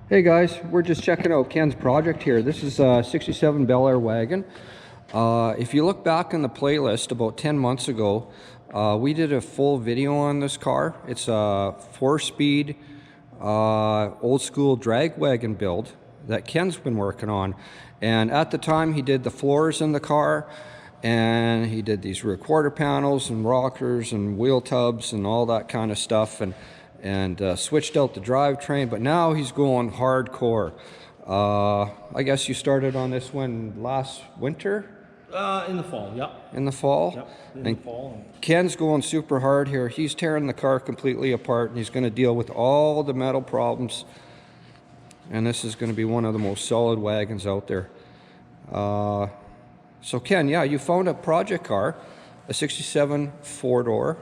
Hey guys, we're just checking out Ken's project here. This is a 67 Belair wagon. If you look back in the playlist about 10 months ago, we did a full video on this car. It's a 4-speed old school drag wagon build that Ken's been working on. And at the time he did the floors in the car, and he did these rear quarter panels and rockers and wheel tubs and all that kind of stuff, and switched out the drivetrain, but now he's going hardcore. I guess you started on this one last winter? In the fall, yeah. In the fall? Yep, in the fall. Ken's going super hard here. He's tearing the car completely apart, and he's going to deal with all the metal problems. And this is going to be one of the most solid wagons out there. So Ken, yeah, you found a project car, a 67 4-door.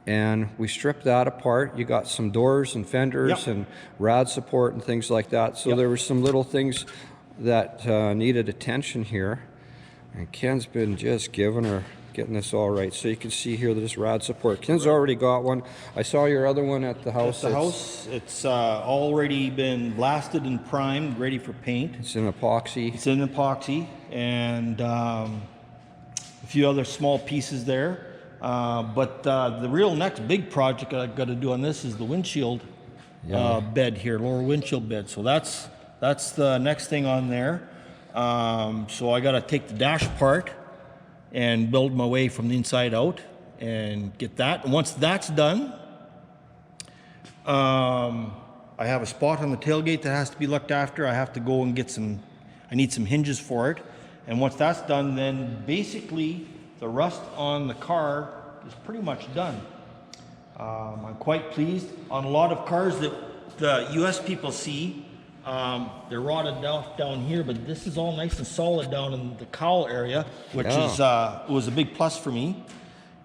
And we stripped that apart. You got some doors and fenders and rad support and things like that. So there were some little things that needed attention here. And Ken's been just getting this all right. So you can see here this rad support. Ken's already got one. I saw your other one at the house. At the house, it's already been blasted and primed, ready for paint. It's in epoxy. It's in epoxy, and a few other small pieces there. But the real next big project I've got to do on this is the windshield bed here, lower windshield bed. So that's the next thing on there. So I got to take the dash apart and build my way from the inside out and get that. And once that's done, I have a spot on the tailgate that has to be looked after. I have to go and get I need some hinges for it. And once that's done, then basically the rust on the car is pretty much done. I'm quite pleased. On a lot of cars that the US people see, they're rotted down here, but this is all nice and solid down in the cowl area, which was a big plus for me.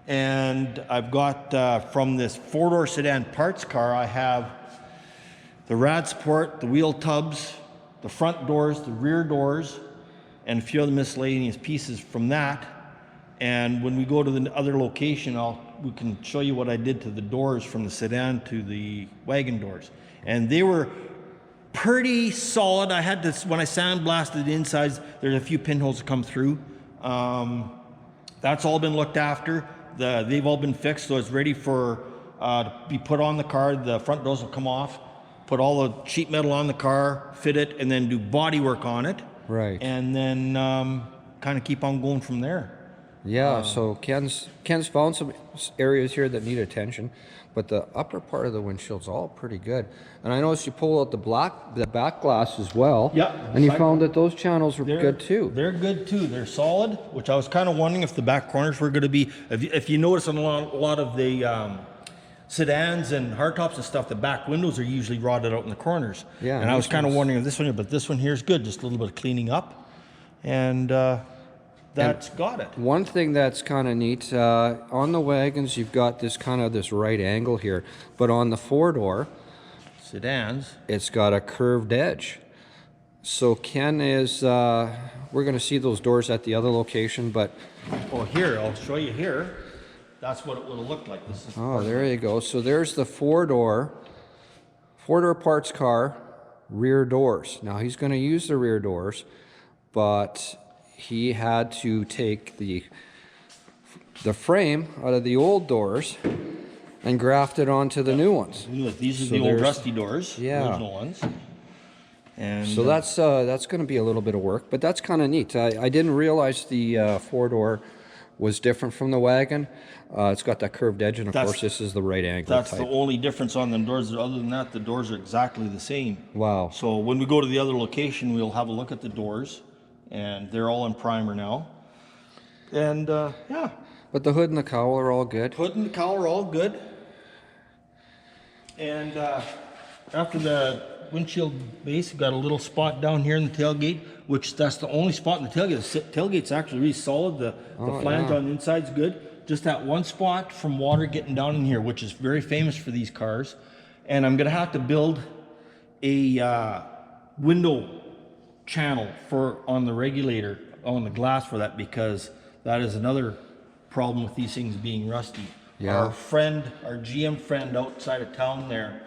And I've got, from this 4-door sedan parts car, I have the rad support, the wheel tubs, the front doors, the rear doors, and a few other miscellaneous pieces from that. And when we go to the other location, we can show you what I did to the doors from the sedan to the wagon doors. And they were pretty solid. I had to, when I sandblasted the insides, there's a few pinholes that come through. That's all been looked after. They've all been fixed, so it's ready for to be put on the car. The front doors will come off, put all the sheet metal on the car, fit it, and then do body work on it. Right. And then kind of keep on going from there. Yeah, so Ken's found some areas here that need attention, but the upper part of the windshield's all pretty good. And I noticed you pulled out the back glass as well. Yeah. And you found that those channels were good too. They're good too. They're solid, which I was kind of wondering if the back corners were going to be. If you notice on a lot of the sedans and hardtops and stuff, the back windows are usually rotted out in the corners. Yeah. And I was kind of wondering if this one here, but this one here is good. Just a little bit of cleaning up, and that's got it. One thing that's kind of neat, on the wagons you've got this right angle here, but on the 4-door sedans, it's got a curved edge. So Ken is, we're going to see those doors at the other location, but here, I'll show you here. That's what it would have looked like. This is there you go. So there's the 4-door parts car rear doors. Now he's going to use the rear doors, but he had to take the frame out of the old doors and graft it onto the new ones. These are the old rusty doors, original ones. And so that's going to be a little bit of work, but that's kind of neat. I didn't realize the 4-door was different from the wagon. It's got that curved edge, and of course this is the right angle That's type. the only difference on the doors. Other than that, the doors are exactly the same. Wow. So when we go to the other location, we'll have a look at the doors, and they're all in primer now. And yeah. But the hood and the cowl are all good. Hood and the cowl are all good. And after the windshield base, we've got a little spot down here in the tailgate, which that's the only spot in the tailgate. The tailgate's actually really solid. The flange on the inside's good. Just that one spot from water getting down in here, which is very famous for these cars. And I'm gonna have to build a window channel on the regulator on the glass for that, because that is another problem with these things being rusty. Yeah. Our GM friend outside of town there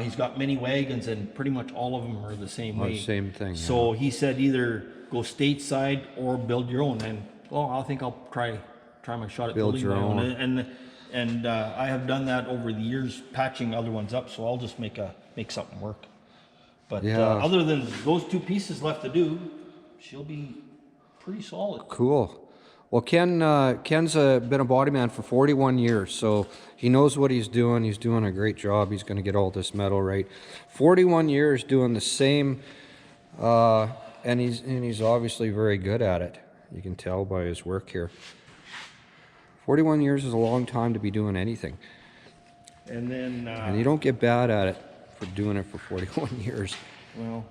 He's got many wagons, and pretty much all of them are the same way. Same thing. So he said either go stateside or build your own. And well, I think I'll try my shot at Build building your my own. own. And I have done that over the years, patching other ones up. So I'll just make something work. But other than those two pieces left to do, she'll be pretty solid. Cool. Well, Ken's been a body man for 41 years, so he knows what he's doing. He's doing a great job. He's going to get all this metal right. 41 years doing the same, and he's obviously very good at it. You can tell by his work here. 41 years is a long time to be doing anything. And then and you don't get bad at it for doing it for 41 years. Well,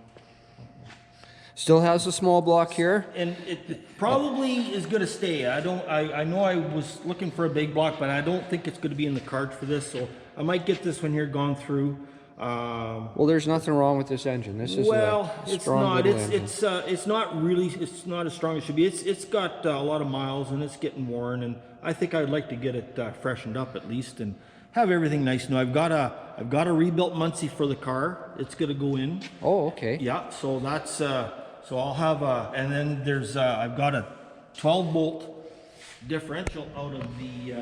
still has a small block here. And it probably is going to stay. I know I was looking for a big block, but I don't think it's going to be in the cards for this. So I might get this one here gone through. Well, there's nothing wrong with this engine. This is it's not. It's not really. It's not as strong as it should be. It's got a lot of miles and it's getting worn. And I think I'd like to get it freshened up at least and have everything nice. Now I've got a rebuilt Muncie for the car. It's going to go in. Oh, okay. Yeah. So that's. So I'll have and then there's I've got a 12-bolt differential out of the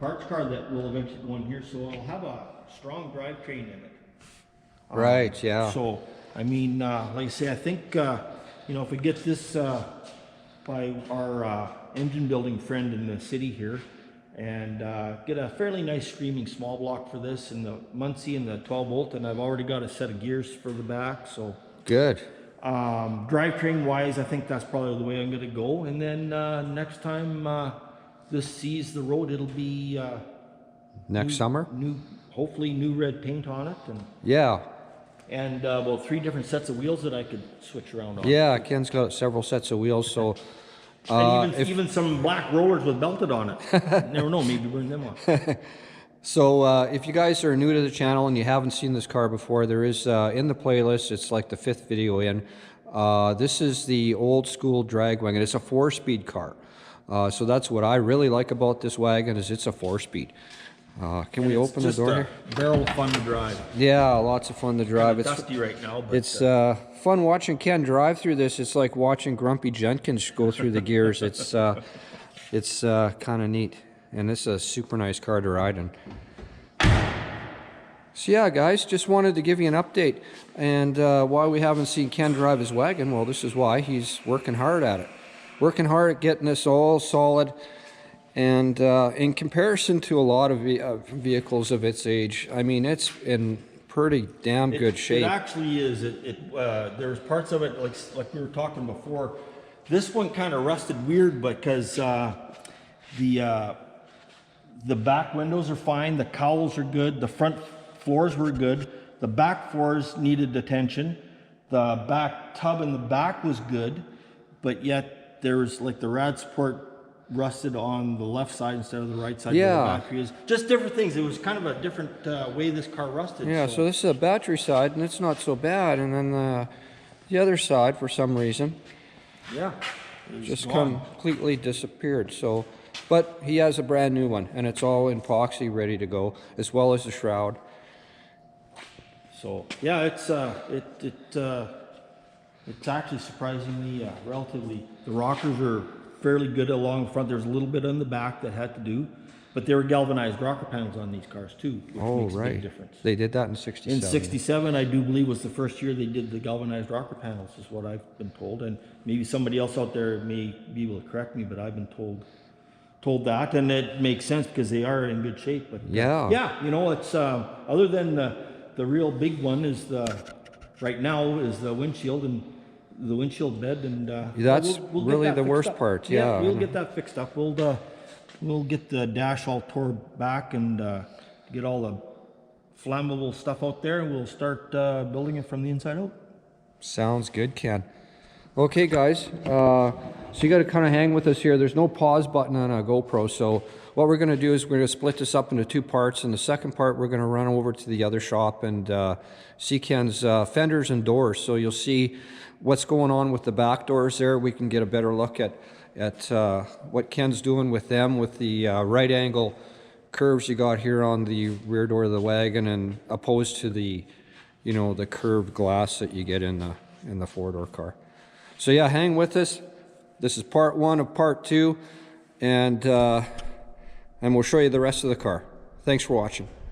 parts car that will eventually go in here. So I'll have a strong drivetrain in it. Right. Yeah. So I mean, like I say, I think if we get this by our engine building friend in the city here, and get a fairly nice screaming small block for this, and the Muncie and the 12-bolt, and I've already got a set of gears for the back. So good. Drivetrain wise, I think that's probably the way I'm going to go. And then next time this sees the road, it'll be next summer. Hopefully new red paint on it, and yeah, and about 3 different sets of wheels that I could switch around on. Yeah, Ken's got several sets of wheels, so and even some black rollers with belted on it. Never know, maybe bring them on. So if you guys are new to the channel and you haven't seen this car before, there is in the playlist, it's like the 5th video in. This is the old school drag wagon. It's a 4-speed car. So that's what I really like about this wagon, is it's a 4-speed. Can we open the door here? Barrel of fun to drive. Yeah, lots of fun to drive. It's dusty right now, but it's fun watching Ken drive through this. It's like watching Grumpy Jenkins go through the gears. It's kind of neat. And this is a super nice car to ride in. So yeah, guys, just wanted to give you an update. And why we haven't seen Ken drive his wagon, well, this is why. He's working hard at it. Working hard at getting this all solid. And in comparison to a lot of vehicles of its age, I mean, it's in pretty damn good shape. It actually is. There's parts of it, like we were talking before. This one kind of rusted weird because the back windows are fine, the cowls are good, the front floors were good, the back floors needed attention, the back tub in the back was good, but yet there was like the rad support rusted on the left side instead of the right side where the battery is. Just different things. It was kind of a different way this car rusted. Yeah, so this is a battery side and it's not so bad, and then the other side for some reason just completely disappeared. So but he has a brand new one, and it's all in epoxy ready to go, as well as the shroud. So yeah, it's actually surprisingly relatively. The rockers are fairly good along the front. There's a little bit on the back that had to do, but they were galvanized rocker panels on these cars too, which makes a big difference. They did that in '67. In '67, I do believe was the first year they did the galvanized rocker panels, is what I've been told, and maybe somebody else out there may be able to correct me, but I've been told that, and it makes sense because they are in good shape. But yeah, it's other than the real big one is right now is the windshield and the windshield bed, and that's we'll really the worst part. Yeah, we'll get that fixed up. We'll get the dash all tore back and get all the flammable stuff out there, and we'll start building it from the inside out. Sounds good, Ken. Okay, guys, so you got to kind of hang with us here. There's no pause button on a GoPro, so what we're going to do is we're going to split this up into 2 parts. In the second part, we're going to run over to the other shop and see Ken's fenders and doors. So you'll see what's going on with the back doors there. We can get a better look at what Ken's doing with them, with the right angle curves you got here on the rear door of the wagon, and opposed to the, you know, the curved glass that you get in the four-door car. So yeah, hang with us. This is part 1 of part 2, and we'll show you the rest of the car. Thanks for watching.